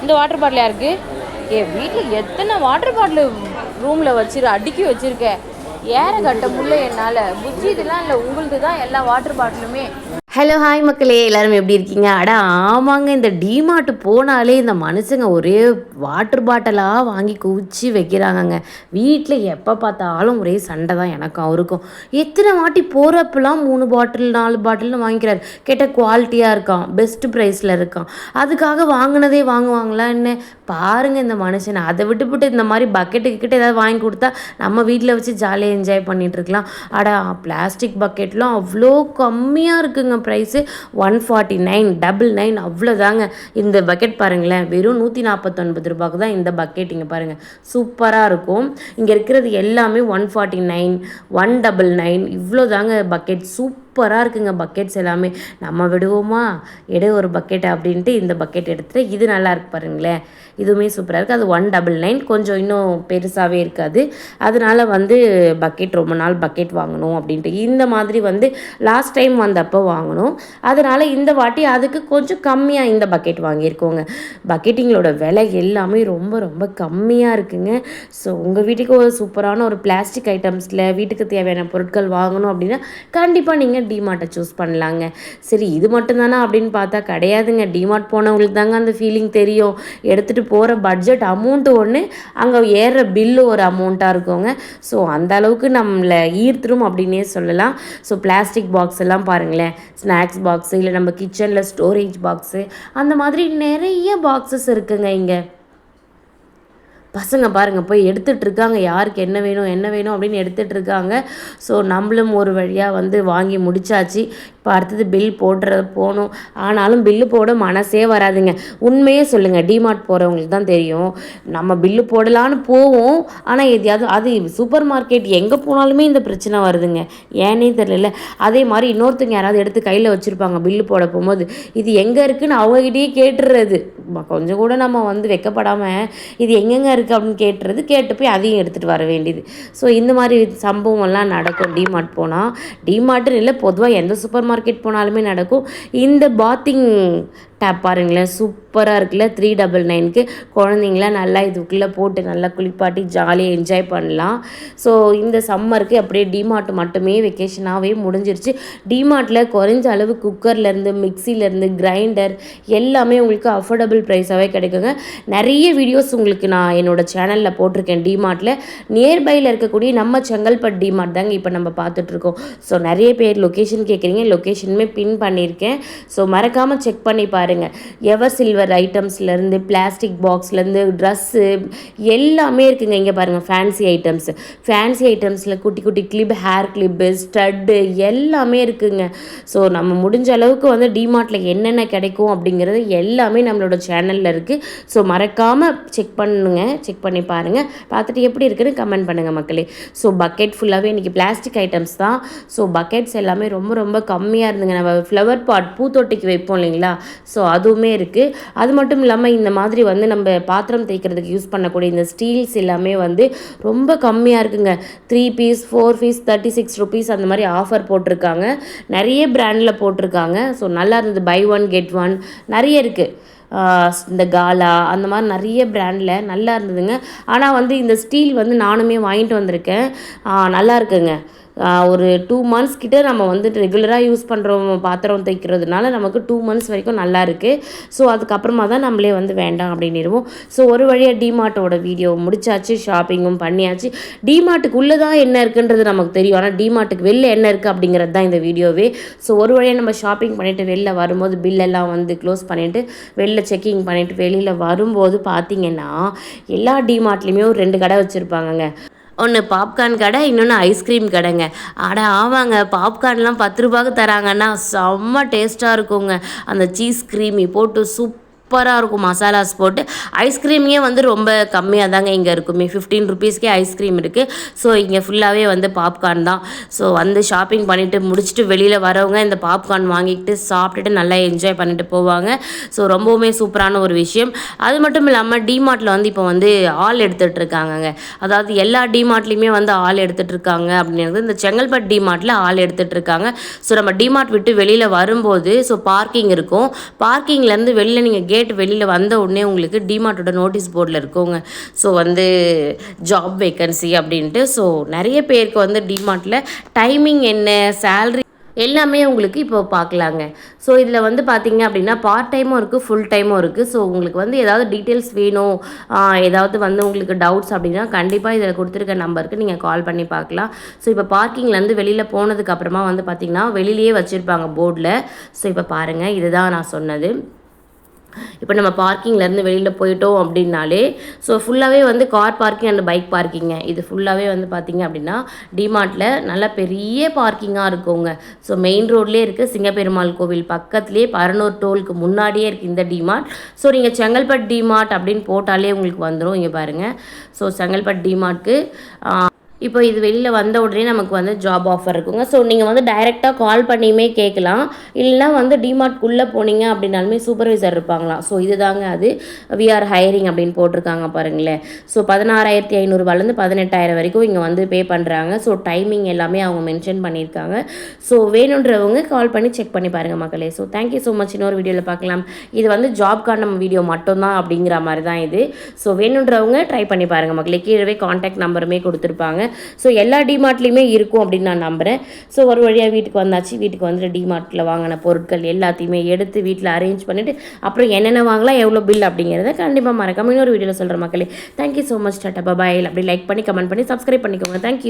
இந்த water bottle யாருக்கு? வீட்டில் எத்தனை வாட்டர் பாட்டில் ரூமில் அடுக்கி வச்சுருக்க. ஏற கட்ட முடியல என்னால். புஜ்ஜி இதெல்லாம் இல்லை, உங்களுது தான் எல்லா வாட்டர் பாட்டிலுமே. ஹலோ ஹாய் மக்களே, எல்லோரும் எப்படி இருக்கீங்க? ஆமாங்க, இந்த டிமார்ட் போனாலே இந்த மனுஷங்க ஒரே வாட்டர் பாட்டிலாக வாங்கி குவிச்சு வைக்கிறாங்கங்க. வீட்டில் எப்போ பார்த்தாலும் ஒரே சண்டை தான் எனக்கும் அவருக்கும். எத்தனை வாட்டி போகிறப்பெல்லாம் 3 பாட்டில் 4 பாட்டில்னு வாங்கிக்கிறாரு. கேட்டால் குவாலிட்டியாக இருக்கான், பெஸ்ட்டு ப்ரைஸில் இருக்கான். அதுக்காக வாங்கினதே வாங்குவாங்களா என்ன பாருங்கள் இந்த மனுஷனை. அதை விட்டுவிட்டு இந்த மாதிரி பக்கெட்டுக்கிட்ட ஏதாவது வாங்கி கொடுத்தா நம்ம வீட்டில் வச்சு ஜாலியாக என்ஜாய் பண்ணிகிட்ருக்கலாம். பிளாஸ்டிக் பக்கெட்லாம் அவ்வளோ கம்மியாக இருக்குங்க. ப்ரைஸு 149 அவ்வளோதாங்க. இந்த பக்கெட் பாருங்களேன், வெறும் 149 ரூபாய்க்கு தான் இந்த பக்கெட். இங்கே பாருங்கள், சூப்பராக இருக்கும். இங்கே இருக்கிறது எல்லாமே 149 199 இவ்வளோ தாங்க பக்கெட். சூப்பராக இருக்குங்க பக்கெட்ஸ் எல்லாமே. நம்ம விடுவோமா ஒரு பக்கெட் அப்படின்ட்டு இந்த பக்கெட் எடுத்துகிட்டு இது நல்லா இருக்கு பாருங்களேன். இதுவுமே சூப்பராக இருக்குது. அது 199, கொஞ்சம் இன்னும் பெருசாகவே இருக்காது. அதனால் பக்கெட் ரொம்ப நாள் பக்கெட் வாங்கணும் அப்படின்ட்டு இந்த மாதிரி லாஸ்ட் டைம் வந்தப்போ வாங்கணும். அதனால் இந்த வாட்டி அதுக்கு கொஞ்சம் கம்மியாக இந்த பக்கெட் வாங்கியிருக்கோங்க. பக்கெட்டிங்களோட விலை எல்லாமே ரொம்ப ரொம்ப கம்மியாக இருக்குங்க. ஸோ உங்கள் வீட்டுக்கு ஒரு சூப்பரான ஒரு பிளாஸ்டிக் ஐட்டம்ஸில் வீட்டுக்கு தேவையான பொருட்கள் வாங்கணும் அப்படின்னா கண்டிப்பாக நீங்கள் டிமார்ட்டை சூஸ் பண்ணலாங்க. சரி, இது மட்டும்தானா அப்படின்னு பார்த்தா கிடையாதுங்க. டிமார்ட் போனவங்களுக்கு தாங்க அந்த ஃபீலிங் தெரியும். எடுத்துகிட்டு போகிற பட்ஜெட் அமௌண்ட்டு ஒன்று, அங்கே ஏறுற பில்லு ஒரு அமௌண்ட்டாக இருக்குங்க. ஸோ அந்த அளவுக்கு நம்மளை ஈர்த்துரும் அப்படின்னே சொல்லலாம். ஸோ பிளாஸ்டிக் பாக்ஸ் எல்லாம் பாருங்களேன், ஸ்நாக்ஸ் பாக்ஸு, இல்லை நம்ம கிச்சனில் ஸ்டோரேஜ் பாக்ஸு, அந்த மாதிரி நிறைய பாக்ஸஸ் இருக்குங்க. இங்கே பசங்க பாருங்கள் போய் எடுத்துகிட்ருக்காங்க. யாருக்கு என்ன வேணும் அப்படின்னு எடுத்துகிட்ருக்காங்க. ஸோ நம்மளும் ஒரு வழியாக வாங்கி முடித்தாச்சு. இப்போ அடுத்தது பில் போகணும். ஆனாலும் பில்லு போட மனசே வராதுங்க. உண்மையே சொல்லுங்கள், டிமார்ட் போகிறவங்களுக்கு தான் தெரியும். நம்ம பில்லு போடலான்னு போவோம், ஆனால் எதையாவது அது சூப்பர் மார்க்கெட் எங்கே போனாலுமே இந்த பிரச்சனை வருதுங்க. ஏன்னே தெரியல. அதே மாதிரி இன்னொருத்தங்க யாராவது எடுத்து கையில் வச்சுருப்பாங்க. பில்லு போட போகும்போது இது எங்கே இருக்குதுன்னு அவங்ககிட்டயே கேட்டுடுறது. கொஞ்சம் கூட நம்ம வெக்கப்படாமல் இது எங்கெங்கே இருக்குது அப்படின்னு கேட்டு போய் அதையும் எடுத்துகிட்டு வர வேண்டியது. ஸோ இந்த மாதிரி சம்பவம்லாம் நடக்கும் டிமார்ட் போனால். டிமார்ட்டுன்னு இல்லை, பொதுவாக எந்த சூப்பர் மார்க்கெட் போனாலுமே நடக்கும். இந்த பாத்திங் டேப் பாருங்களேன், சூப்பராக இருக்குல்ல. 399க்கு குழந்தைங்களாம் நல்லா இதுக்குள்ளே போட்டு நல்லா குளிப்பாட்டி ஜாலியாக என்ஜாய் பண்ணலாம். ஸோ இந்த சம்மருக்கு அப்படியே டிமார்ட் மட்டுமே வெக்கேஷனாகவே முடிஞ்சிருச்சு. டிமார்ட்டில் குறைஞ்ச அளவு குக்கர்லேருந்து மிக்சிலேருந்து கிரைண்டர் எல்லாமே உங்களுக்கு அஃபோர்டபுள் ப்ரைஸாகவே கிடைக்குங்க. நிறைய வீடியோஸ் உங்களுக்கு நான் என்னோடய சேனலில் போட்டிருக்கேன். டிமார்ட்டில் நியர்பையில் இருக்கக்கூடிய நம்ம செங்கல்பட்டு டிமார்ட் தாங்க இப்போ நம்ம பார்த்துட்ருக்கோம். ஸோ நிறைய பேர் லொக்கேஷன் கேட்குறீங்க, லொக்கேஷனுமே பின் பண்ணியிருக்கேன். ஸோ மறக்காமல் செக் பண்ணி பாருங்கள். எவர் சில்வர் ஐட்டம்ஸ்லேருந்து பிளாஸ்டிக் பாக்ஸ்லேருந்து ட்ரெஸ்ஸு எல்லாமே இருக்குங்க. இங்கே பாருங்கள், ஃபேன்சி ஐட்டம்ஸில் குட்டி குட்டி கிளிப், ஹேர் கிளிப்பு, ஸ்டட்டு எல்லாமே இருக்குங்க. ஸோ நம்ம முடிஞ்ச அளவுக்கு டிமார்ட்டில் என்னென்ன கிடைக்கும் அப்படிங்கிறது எல்லாமே நம்மளோட சேனலில் இருக்குது. ஸோ மறக்காமல் செக் பண்ணி பாருங்கள். பார்த்துட்டு எப்படி இருக்குன்னு கமெண்ட் பண்ணுங்கள் மக்களே. ஸோ பக்கெட் ஃபுல்லாகவே இன்றைக்கி பிளாஸ்டிக் ஐட்டம்ஸ் தான். ஸோ பக்கெட்ஸ் எல்லாமே ரொம்ப ரொம்ப கம்மியாக இருந்துங்க. நம்ம ஃப்ளவர் பாட் பூத்தொட்டிக்கு வைப்போம் இல்லைங்களா, ஸோ அதுவுமே இருக்குது. அது மட்டும் இல்லாமல் இந்த மாதிரி நம்ம பாத்திரம் தேய்க்கிறதுக்கு யூஸ் பண்ணக்கூடிய இந்த ஸ்டீல்ஸ் எல்லாமே ரொம்ப கம்மியாக இருக்குங்க. 3 பீஸ் 4 பீஸ் 36 rupees அந்த மாதிரி ஆஃபர் போட்டிருக்காங்க. நிறைய பிராண்டில் போட்டிருக்காங்க. ஸோ நல்லா இருந்தது. பை 1 get 1 நிறைய இருக்குது. இந்த காலா அந்த மாதிரி நிறைய பிராண்டில் நல்லா இருந்ததுங்க. ஆனால் இந்த ஸ்டீல் நானுமே வாங்கிட்டு வந்திருக்கேன். நல்லா இருக்குங்க. ஒரு 2 months கிட்ட நம்ம ரெகுலராக யூஸ் பண்ணுறோம். பாத்திரம் தைக்கிறதுனால நமக்கு 2 months வரைக்கும் நல்லா இருக்குது. ஸோ அதுக்கப்புறமா தான் நம்மளே வேண்டாம் அப்படின்னுடுவோம். ஸோ ஒரு வழியாக டிமார்ட்டோட வீடியோ முடிச்சாச்சு, ஷாப்பிங்கும் பண்ணியாச்சு. டிமார்ட்டுக்குள்ளே தான் என்ன இருக்குன்றது நமக்கு தெரியும், ஆனால் டிமார்ட்டுக்கு வெளில என்ன இருக்குது அப்படிங்கிறது தான் இந்த வீடியோவே. ஸோ ஒரு வழியாக நம்ம ஷாப்பிங் பண்ணிவிட்டு வெளில வரும்போது பில்லெல்லாம் க்ளோஸ் பண்ணிவிட்டு வெளில செக்கிங் பண்ணிவிட்டு வெளியில் வரும்போது பார்த்திங்கன்னா எல்லா டிமார்ட்லேயுமே ஒரு 2 கடை வச்சுருப்பாங்கங்க. ஒன்று பாப்கார்ன் கடை, இன்னொன்று ஐஸ்கிரீம் கடைங்க. ஆமாங்க, பாப்கார்ன்லாம் 10 ரூபாய்க்கு தராங்கன்னா செம்ம டேஸ்ட்டாக இருக்குங்க. அந்த சீஸ் க்ரீமி போட்டு சூப்பராக இருக்கும், மசாலாஸ் போட்டு. ஐஸ்கிரீமே ரொம்ப கம்மியாக தாங்க இங்கே இருக்குமே. 15 rupeesக்கே ஐஸ்கிரீம் இருக்குது. ஸோ இங்கே ஃபுல்லாகவே பாப்கார்ன் தான். ஸோ ஷாப்பிங் பண்ணிவிட்டு முடிச்சுட்டு வெளியில் வரவங்க இந்த பாப்கார்ன் வாங்கிக்கிட்டு சாப்பிட்டுட்டு நல்லா என்ஜாய் பண்ணிட்டு போவாங்க. ஸோ ரொம்பவுமே சூப்பரான ஒரு விஷயம். அது மட்டும் இல்லாமல் டிமார்ட்டில் இப்போ ஆள் எடுத்துகிட்டு இருக்காங்கங்க. அதாவது எல்லா டிமார்ட்லேயுமே ஆள் எடுத்துகிட்டு இருக்காங்க அப்படிங்கிறது இந்த செங்கல்பட்டு டிமார்ட்டில் ஆள் எடுத்துகிட்டு இருக்காங்க. ஸோ நம்ம டிமார்ட் விட்டு வெளியில் வரும்போது பார்க்கிங் இருக்கும். பார்க்கிங்லேருந்து வெளியில் நீங்கள் கேட் வெளியில் வந்த உடனே உங்களுக்கு டிமார்ட்டோட நோட்டீஸ் போர்டில் இருக்குங்க. ஸோ வந்து ஜாப் வேக்கன்சி அப்படின்ட்டு. ஸோ நிறைய பேருக்கு வந்து டிமார்ட்டில் டைமிங் என்ன, சேல்ரி எல்லாமே உங்களுக்கு இப்போ பார்க்கலாங்க. ஸோ இதில் வந்து பார்த்தீங்க அப்படின்னா பார்ட் டைமும் இருக்குது, ஃபுல் டைமும் இருக்குது. ஸோ உங்களுக்கு வந்து ஏதாவது டீட்டெயில்ஸ் வேணும், ஏதாவது வந்து உங்களுக்கு டவுட்ஸ் அப்படின்னா கண்டிப்பாக இதில் கொடுத்துருக்க நம்பருக்கு நீங்கள் கால் பண்ணி பார்க்கலாம். ஸோ இப்போ பார்க்கிங்லேருந்து வெளியில் போனதுக்கப்புறமா வந்து பார்த்திங்கன்னா வெளியிலேயே வச்சுருப்பாங்க போர்டில். ஸோ இப்போ பாருங்கள், இதுதான் நான் சொன்னது. இப்போ நம்ம பார்க்கிங்லேருந்து வெளியில் போயிட்டோம் அப்படின்னாலே ஸோ ஃபுல்லாகவே வந்து கார் பார்க்கிங் அண்ட் பைக் பார்க்கிங்க. இது ஃபுல்லாகவே வந்து பார்த்திங்க அப்படின்னா டிமார்ட்டில் நல்லா பெரிய பார்க்கிங்காக இருக்குங்க. ஸோ மெயின் ரோட்லேயே இருக்குது, சிங்கப்பெருமாள் கோவில் பக்கத்துலேயே 11 டோலுக்கு முன்னாடியே இருக்குது இந்த டிமார்ட். ஸோ நீங்கள் செங்கல்பட்டு டிமார்ட் அப்படின்னு போட்டாலே உங்களுக்கு வந்துடும். இங்கே பாருங்கள். ஸோ செங்கல்பட்டு டிமார்ட்க்கு இப்போ இது வெளியில் வந்த உடனே நமக்கு வந்து ஜாப் ஆஃபர் இருக்குங்க. ஸோ நீங்கள் வந்து டைரெக்டாக கால் பண்ணியுமே கேட்கலாம், இல்லைனா வந்து டிமார்ட்குள்ளே போனீங்க அப்படின்னாலுமே சூப்பர்வைசர் இருப்பாங்களாம். ஸோ இதுதாங்க அது விஆர் ஹையரிங் அப்படின்னு போட்டிருக்காங்க பாருங்களேன். ஸோ 16,500 18,000 வரைக்கும் இங்கே வந்து பே பண்ணுறாங்க. ஸோ டைமிங் எல்லாமே அவங்க மென்ஷன் பண்ணியிருக்காங்க. ஸோ வேணுன்றவங்க கால் பண்ணி செக் பண்ணி பாருங்கள் மக்களே. So thank you so much. இன்னொரு வீடியோவில் பார்க்கலாம். இது வந்து ஜாப்க்கான வீடியோ மட்டும்தான் அப்படிங்கிற மாதிரி தான் இது. ஸோ வேணுன்றவங்க ட்ரை பண்ணி பாருங்கள் மக்களே. கீழே கான்டாக்ட் நம்பருமே கொடுத்துருப்பாங்க. ஸோ எல்லா டிமார்ட்லேயுமே இருக்கும் அப்படின்னு நான் நம்புகிறேன். ஸோ ஒரு வழியாக வீட்டுக்கு வந்தாச்சு. வீட்டுக்கு வந்துட்டு டிமார்ட்டில் வாங்கின பொருட்கள் எல்லாத்தையுமே எடுத்து வீட்டில் அரேஞ்ச் பண்ணிவிட்டு அப்புறம் என்னென்ன வாங்கலாம், எவ்வளோ பில் அப்படிங்கிறத கண்டிப்பாக மறக்காம இன்னொரு வீடியோவில் சொல்கிற மக்களே. Thank you so much. டாட்டா பாய். அப்படி லைக் பண்ணி கமெண்ட் பண்ணி சப்ஸ்கிரைப் பண்ணிக்கோங்க. தேங்க்யூ.